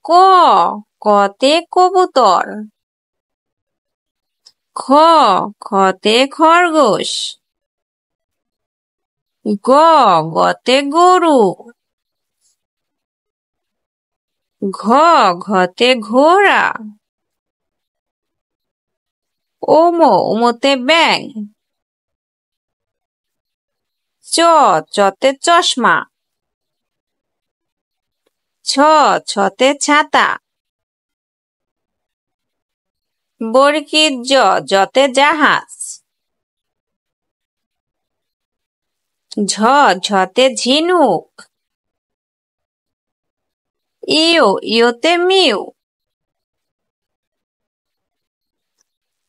ক কতে কবুতর। খ খতে খরগোশ। গ গতে গরু। ঘ ঘতে ঘোড়া। ওমতে ব্যাঙ। চতে চশমা। ছতে ছাতা। বর্গীর জতে জাহাজ। ঝতে ঝিনুক। ইয়োতে মিউ।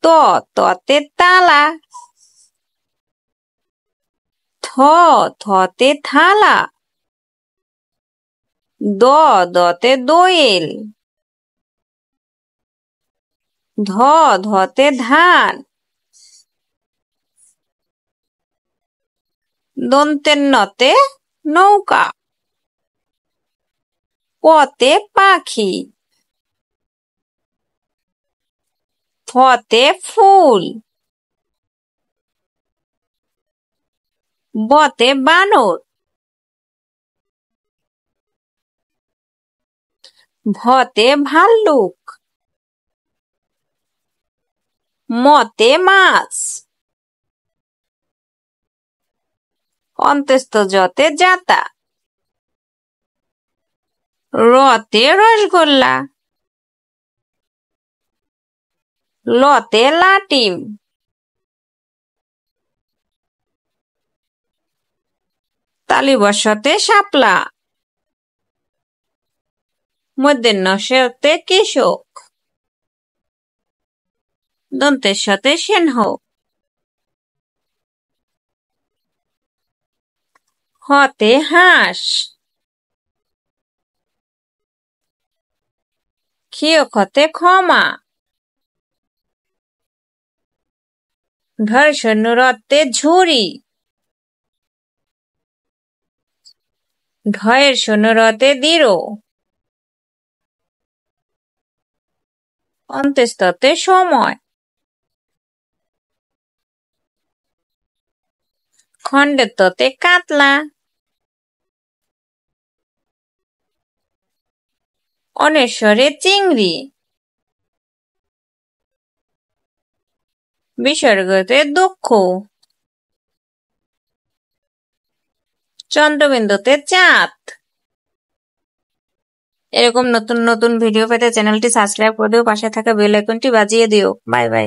ততে তালা। থতে থালা। দতে দোয়েল। ধতে ধান। দন্তের নতে নৌকা। পতে পাখি। ফতে ফুল। বতে বানর। ভতে ভাল্লুক। মতে মাছ। অন্তস্থ জতে জাতা। রতে রসগোল্লা। লতে লাটিম। তালিবস্যতে শাপলা। মূর্ধন্যতে কৃষক। দন্তেশ্বতে সিংহ। হতে হাঁস। ক্ষিয়ক্ষতে ক্ষমা। ঢয়শূন্যরতে ঝুড়ি। ঢয়ের শূন্যরতে দৃঢ়। অন্তস্থতে সময়। খণ্ডেত্বতে কাতলা। অনেশ্বরে চিংড়ি। বিসর্গতে দুঃখ। চন্দ্রবিন্দুতে চাঁদ। এরকম নতুন নতুন ভিডিও পেতে চ্যানেলটি সাবস্ক্রাইব করে দিও, পাশে থাকা বেল আইকনটি বাজিয়ে দিও। Bye bye.